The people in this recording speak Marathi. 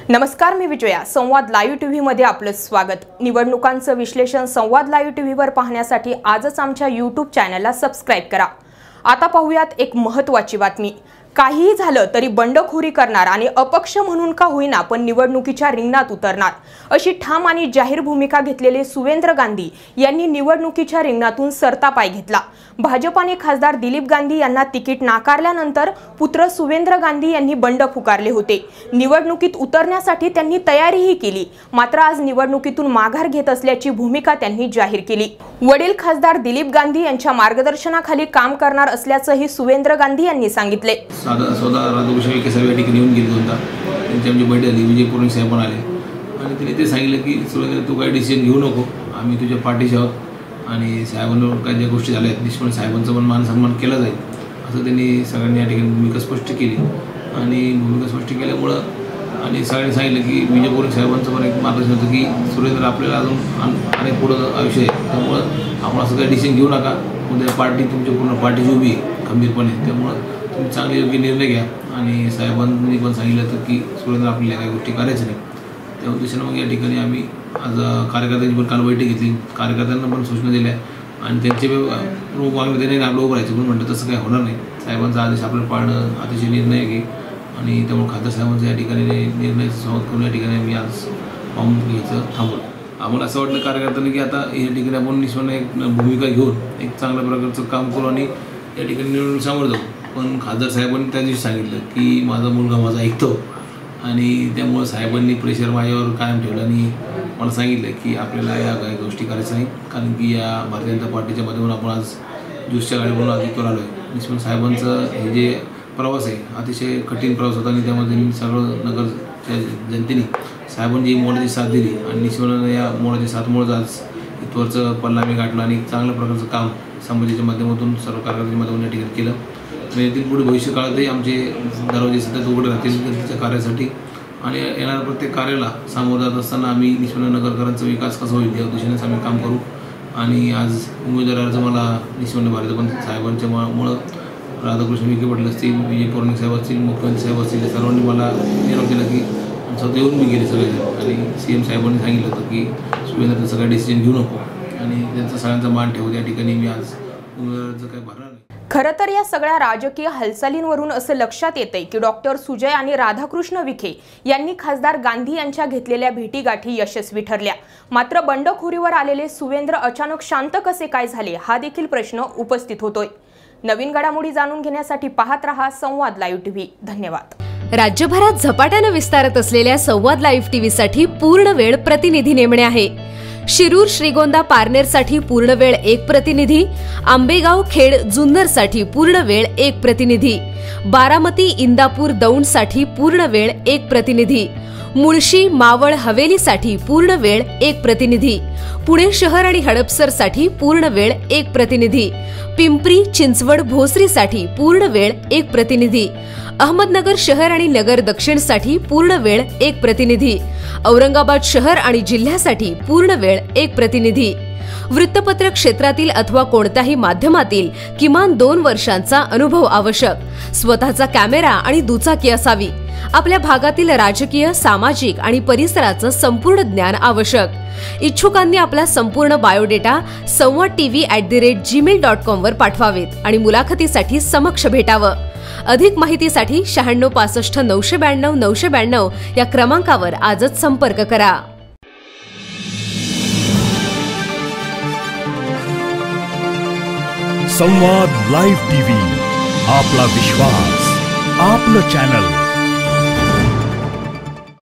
नमस्कार, मी विजया. संवाद लाईव्ह टीव्ही मध्ये आपलं स्वागत. निवडणुकांचं विश्लेषण संवाद लाईव्ह टीव्हीवर पाहण्यासाठी आजच आमच्या YouTube चॅनलला सबस्क्राइब करा. आता पाहूयात एक महत्त्वाची बातमी. काहीही झालं तरी बंडखोरी करणार आणि अपक्ष म्हणून का होईना पण निवडणुकीच्या रिंगणात उतरणार अशी ठाम आणि जाहीर भूमिका घेतलेले सुवेंद्र गांधी यांनी निवडणुकीच्या रिंगणातून सरता पाय घेतला. भाजपाने खासदार दिलीप गांधी यांना तिकीट नाकारल्यानंतर पुत्र सुवेंद्र गांधी यांनी बंड पुकारले होते. निवडणुकीत उतरण्यासाठी त्यांनी तयारीही केली. मात्र आज निवडणुकीतून माघार घेत असल्याची भूमिका त्यांनी जाहीर केली. वडील खासदार दिलीप गांधी यांच्या मार्गदर्शनाखाली काम करणार असल्याचंही सुवेंद्र गांधी यांनी सांगितले. स्वतः राधाकृष्ण विखे साहेब या ठिकाणी येऊन गेले होता. त्यांची आमची बैठक झाली. विजय पूर्ण साहेब पण आले आणि त्यांनी ते सांगितलं की सुरेंद्र, तू काही डिसिजन घेऊ नको, आम्ही तुझ्या पाठीशी आहोत आणि साहेबांवर काय ज्या गोष्टी झाल्या आहेत निश्चितपणे साहेबांचा पण मान सन्मान केला जाईल असं त्यांनी सगळ्यांनी या ठिकाणी भूमिका स्पष्ट केली. आणि भूमिका स्पष्ट केल्यामुळं आणि सगळ्यांनी सांगितलं की विजय पूर्ण साहेबांचं पण एक मार्गदर्शन होतं की सुरेंद्र आपल्याला अजून अनेक पुढं आयुष्य आहे, त्यामुळं आपण असं काही डिसिजन घेऊ नका. उद्या पार्टी तुमच्या पूर्ण पार्टीची उभी आहे खंबीरपणे, त्यामुळं तुम्ही चांगले योग्य निर्णय घ्या. आणि साहेबांनी पण सांगितलं होतं की सुरेंद्र आपल्याला काही गोष्टी करायच्या नाही. त्या उद्देशानं मग या ठिकाणी आम्ही आज कार्यकर्त्यांची पण काल बैठक घेतली. कार्यकर्त्यांना पण सूचना दिल्या आणि त्यांचे रोग मागणी त्यांनी आपलं उभं राहायचं पण म्हटलं तसं काही होणार नाही. साहेबांचा आदेश आपल्याला पाळणं अतिशय निर्णय घे आणि त्यामुळे खासदार साहेबांचा या ठिकाणी निर्णय संवाद करून या ठिकाणी आम्ही आज पाहून घ्यायचं थांबवलं. आम्हाला असं वाटलं कार्यकर्त्यांनी की आता या ठिकाणी आपण निश्चितपणे एक भूमिका घेऊन एक चांगल्या प्रकारचं काम करू आणि या ठिकाणी निवडणूक सामोरं जाऊ. पण खासदार साहेबांनी त्या दिवशी सांगितलं की माझा मुलगा माझा ऐकतो आणि त्यामुळं साहेबांनी प्रेशर माझ्यावर कायम ठेवलं आणि मला सांगितलं की आपल्याला या काही गोष्टी करायच्या नाही, कारण की या भारतीय जनता पार्टीच्या माध्यमातून आपण आज ज्यूसच्या गाडीवरून अधिकवर आलो आहे. निश्चित साहेबांचं हे जे प्रवास आहे अतिशय कठीण प्रवास होता आणि त्यामध्ये सगळं नगरच्या जनतेने साहेबांनी मोलाची साथ दिली आणि निश्चितपणे या मोलाची साथमुळेच आज इथवरचं पल्ला आम्ही गाठला आणि चांगल्या प्रकारचं काम समाजाच्या माध्यमातून सर्व कार्यकर्त्यांच्या माध्यमातून या ठिकाणी केलं. येथील पुढे भविष्य काळातही आमचे दरवाजे सतत उघडे राहतील जनतेच्या कार्यासाठी आणि येणाऱ्या प्रत्येक कार्याला सामोरं जात असताना आम्ही निश्चितपणे नगरकरांचा विकास कसा होईल या उद्देशानेच आम्ही काम करू. आणि आज उमेदवार अर्ज मला निश्चितपणे भारत पण साहेबांच्या मुळं राधाकृष्ण विखे पाटील असतील, विजय पौर्णिक साहेब असतील, मुख्यमंत्री साहेब असतील, सर्वांनी मला निरोप दिला की स्वतः येऊन मी गेले सगळेजण आणि CM साहेबांनी सांगितलं होतं की सुवेंद्र सगळं डिसिजन घेऊ नको आणि त्यांचा सगळ्यांचा मान ठेवू. या ठिकाणी मी आज उमेदवार अर्ज काही भरणार नाही. खरं तर या सगळ्या राजकीय हालचालींवरून असं लक्षात येतंय की डॉक्टर सुजय आणि राधाकृष्ण विखे यांनी खासदार गांधी यांच्या घेतलेल्या भेटीगाठी यशस्वी ठरल्या. मात्र बंडखोरीवर आलेले सुवेंद्र अचानक शांत कसे काय झाले हा देखील प्रश्न उपस्थित होतोय. नवीन घडामोडी जाणून घेण्यासाठी पाहत रहा संवाद लाईव्ह टीव्ही. धन्यवाद. राज्यभरात झपाट्यानं विस्तारत असलेल्या संवाद लाईव्ह टीव्हीसाठी पूर्ण वेळ प्रतिनिधी नेमणे आहे. शिरूर श्रीगोंदा पारनेरसाठी पूर्ण वेळ 1 प्रतिनिधी, आंबेगाव खेड जुन्नरसाठी पूर्ण वेळ 1 प्रतिनिधी, बारामती इंदापूर दौंडसाठी पूर्ण वेळ 1 प्रतिनिधी, मुळशी मावळ हवेलीसाठी पूर्ण वेळ 1 प्रतिनिधी, पुणे शहर आणि हडपसरसाठी पूर्ण वेळ 1 प्रतिनिधी, पिंपरी चिंचवड भोसरीसाठी पूर्ण वेळ 1 प्रतिनिधी, अहमदनगर शहर आणि नगर दक्षिणसाठी पूर्ण वेळ 1 प्रतिनिधी, औरंगाबाद शहर आणि जिल्ह्यासाठी पूर्ण वेळ 1 प्रतिनिधी. वृत्तपत्र क्षेत्रातील अथवा कोणत्याही माध्यमातील किमान 2 वर्षांचा अनुभव आवश्यक. स्वतःचा कॅमेरा आणि दुचाकी असावी. आपल्या भागातील राजकीय, सामाजिक आणि परिसराचं संपूर्ण ज्ञान आवश्यक. इच्छुकांनी आपला संपूर्ण बायोडेटा sanwadtv@gmail.com वर पाठवावेत आणि मुलाखतीसाठी समक्ष भेटावं. अधिक माहितीसाठी 9665 992 992 या क्रमांकावर आजच संपर्क करा. संवाद लाईव्ह टीव्ही, आपला विश्वास, आपलं चॅनल.